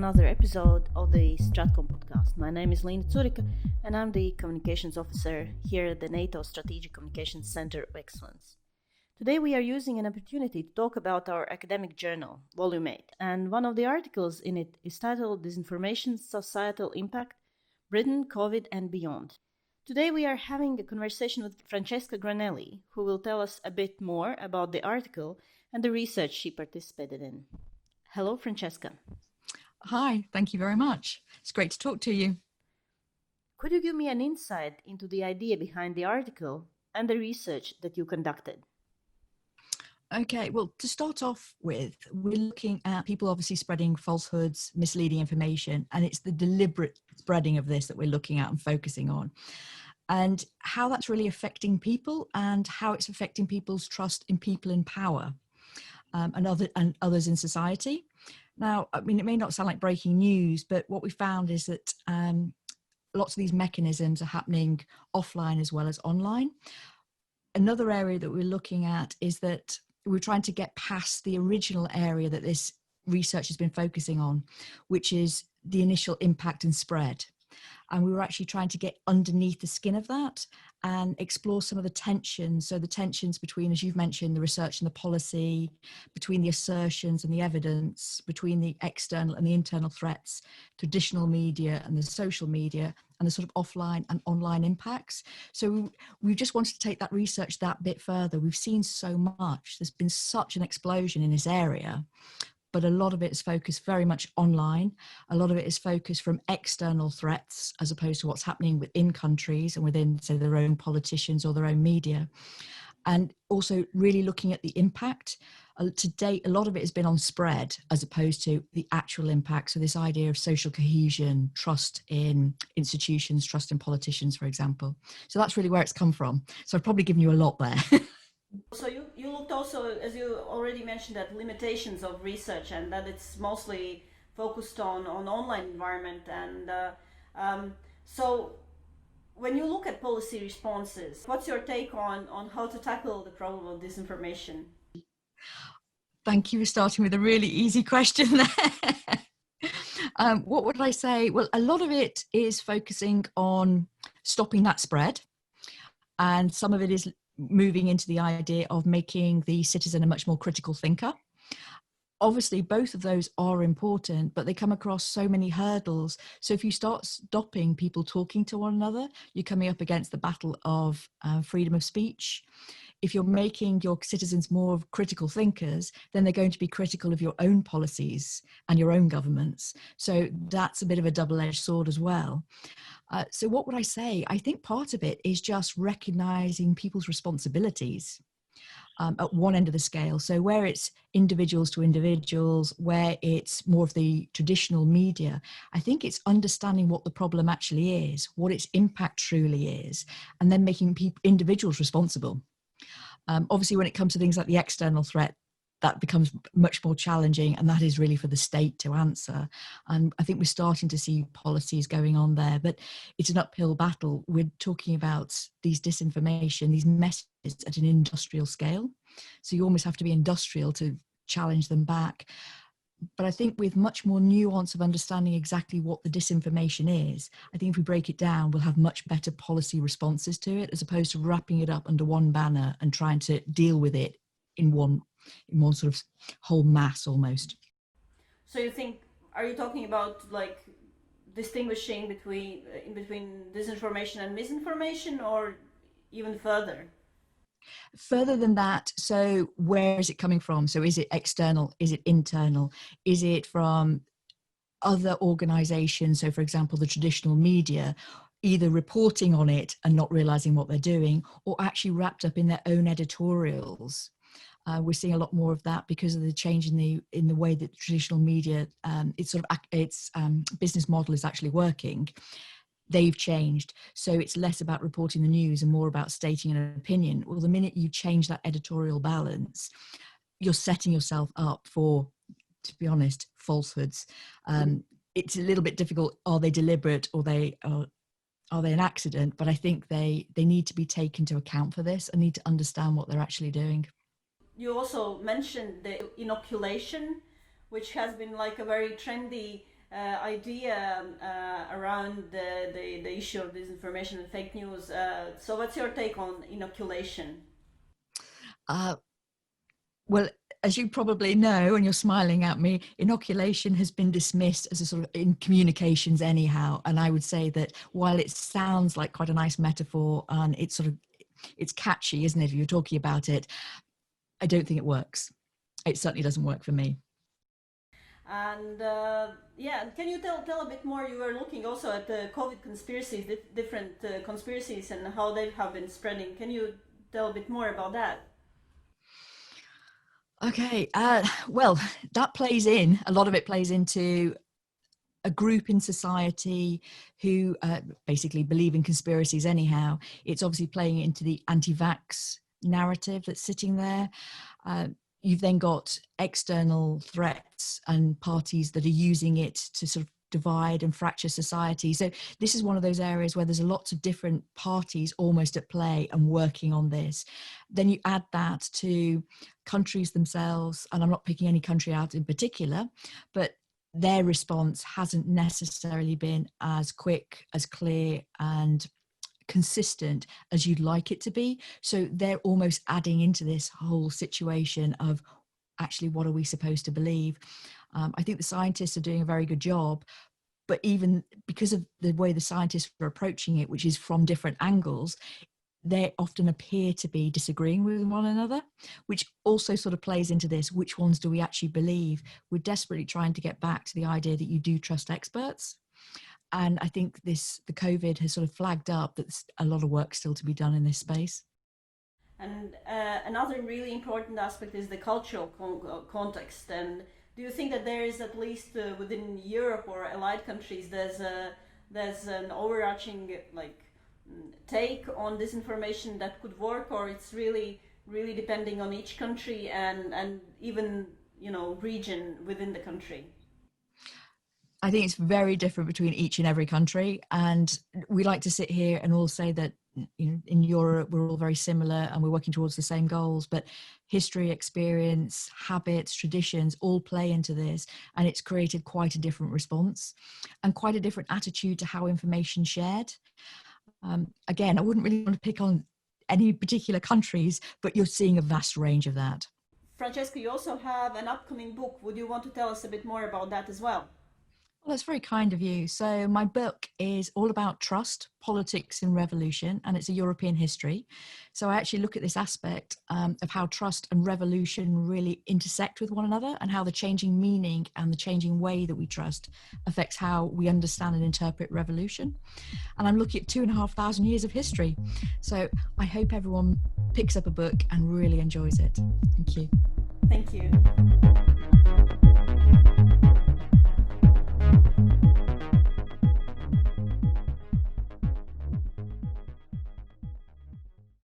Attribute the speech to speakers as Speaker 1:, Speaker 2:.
Speaker 1: another episode of the StratCom podcast. My name is Lena Zurika and I'm the Communications Officer here at the NATO Strategic Communications Center of Excellence. Today we are using an opportunity to talk about our academic journal, Volume 8, and one of the articles in it is titled Disinformation, Societal Impact, Britain, COVID and Beyond. Today we are having a conversation with Francesca Granelli, who will tell us a bit more about the article and the research she participated in. Hello, Francesca.
Speaker 2: Hi, thank you very much. It's great to talk to you.
Speaker 1: Could you give me an insight into the idea behind the article and the research that you conducted?
Speaker 2: Okay, well, to start off with, we're looking at people obviously spreading falsehoods, misleading information, and it's the deliberate spreading of this that we're looking at and focusing on, and how that's really affecting people and how it's affecting people's trust in people in power and others in society. Now, I mean, it may not sound like breaking news, but what we found is that lots of these mechanisms are happening offline as well as online. Another area that we're looking at is that we're trying to get past the original area that this research has been focusing on, which is the initial impact and spread. And we were actually trying to get underneath the skin of that and explore some of the tensions. So the tensions between, as you've mentioned, the research and the policy, between the assertions and the evidence, between the external and the internal threats, traditional media and the social media, and the sort of offline and online impacts. So we just wanted to take that research that bit further. We've seen so much. There's been such an explosion in this area, but a lot of it is focused very much online. A lot of it is focused from external threats as opposed to what's happening within countries and within, say, their own politicians or their own media. And also really looking at the impact. To date, a lot of it has been on spread as opposed to the actual impact. So this idea of social cohesion, trust in institutions, trust in politicians, for example. So that's really where it's come from. So I've probably given you a lot there.
Speaker 1: So you looked also, as you already mentioned, at limitations of research and that it's mostly focused on online environment. And so when you look at policy responses, what's your take on how to tackle the problem of disinformation?
Speaker 2: Thank you for starting with a really easy question there. What would I say? Well, a lot of it is focusing on stopping that spread. And some of it is moving into the idea of making the citizen a much more critical thinker. Obviously, both of those are important, but they come across so many hurdles. So if you start stopping people talking to one another, you're coming up against the battle of freedom of speech. If you're making your citizens more of critical thinkers, then they're going to be critical of your own policies and your own governments. So that's a bit of a double-edged sword as well. So what would I say? I think part of it is just recognizing people's responsibilities at one end of the scale. So where it's individuals to individuals, where it's more of the traditional media, I think it's understanding what the problem actually is, what its impact truly is, and then making individuals responsible. Obviously, when it comes to things like the external threat, that becomes much more challenging, and that is really for the state to answer. And I think we're starting to see policies going on there, but it's an uphill battle. We're talking about these disinformation, these messages at an industrial scale. So you almost have to be industrial to challenge them back. But I think with much more nuance of understanding exactly what the disinformation is, I think if we break it down, we'll have much better policy responses to it, as opposed to wrapping it up under one banner and trying to deal with it in one sort of whole mass almost.
Speaker 1: So are you talking about like distinguishing between disinformation and misinformation, or even further?
Speaker 2: Further than that, so where is it coming from? So is it external? Is it internal? Is it from other organizations? So for example, the traditional media, either reporting on it and not realizing what they're doing, or actually wrapped up in their own editorials. We're seeing a lot more of that because of the change in the way that traditional media, its business model is actually working. They've changed. So it's less about reporting the news and more about stating an opinion. Well, the minute you change that editorial balance, you're setting yourself up for, to be honest, falsehoods. It's a little bit difficult. Are they deliberate, or are they an accident? But I think they need to be taken into account for this and need to understand what they're actually doing.
Speaker 1: You also mentioned the inoculation, which has been like a very trendy idea around the issue of disinformation and fake news. So what's your take on inoculation?
Speaker 2: Well, as you probably know, and you're smiling at me, inoculation has been dismissed as a sort of in communications anyhow. And I would say that while it sounds like quite a nice metaphor and it's catchy, isn't it? If you're talking about it, I don't think it works. It certainly doesn't work for me.
Speaker 1: And yeah, can you tell a bit more? You were looking also at the COVID conspiracies, different conspiracies, and how they have been spreading. Can you tell a bit more about that?
Speaker 2: Okay, well, that plays in, a lot of it plays into a group in society who basically believe in conspiracies anyhow. It's obviously playing into the anti-vax narrative that's sitting there. You've then got external threats and parties that are using it to sort of divide and fracture society. So this is one of those areas where there's lots of different parties almost at play and working on this. Then you add that to countries themselves, and I'm not picking any country out in particular, but their response hasn't necessarily been as quick, as clear and consistent as you'd like it to be. So they're almost adding into this whole situation of actually, what are we supposed to believe? I think the scientists are doing a very good job, but even because of the way the scientists are approaching it, which is from different angles, they often appear to be disagreeing with one another, which also sort of plays into this. Which ones do we actually believe? We're desperately trying to get back to the idea that you do trust experts. And I think the COVID has sort of flagged up that there's a lot of work still to be done in this space.
Speaker 1: And another really important aspect is the cultural context. And do you think that there is, at least within Europe or allied countries, there's an overarching take on disinformation that could work, or it's really depending on each country and even region within the country?
Speaker 2: I think it's very different between each and every country, and we like to sit here and all say that in Europe we're all very similar and we're working towards the same goals, but history, experience, habits, traditions all play into this, and it's created quite a different response and quite a different attitude to how information shared. Again, I wouldn't really want to pick on any particular countries, but you're seeing a vast range of that.
Speaker 1: Francesca, you also have an upcoming book. Would you want to tell us a bit more about that as well?
Speaker 2: Well, that's very kind of you. So my book is all about trust, politics and revolution, and it's a European history. So I actually look at this aspect of how trust and revolution really intersect with one another, and how the changing meaning and the changing way that we trust affects how we understand and interpret revolution. And I'm looking at 2,500 years of history. So I hope everyone picks up a book and really enjoys it. Thank you.
Speaker 1: Thank you.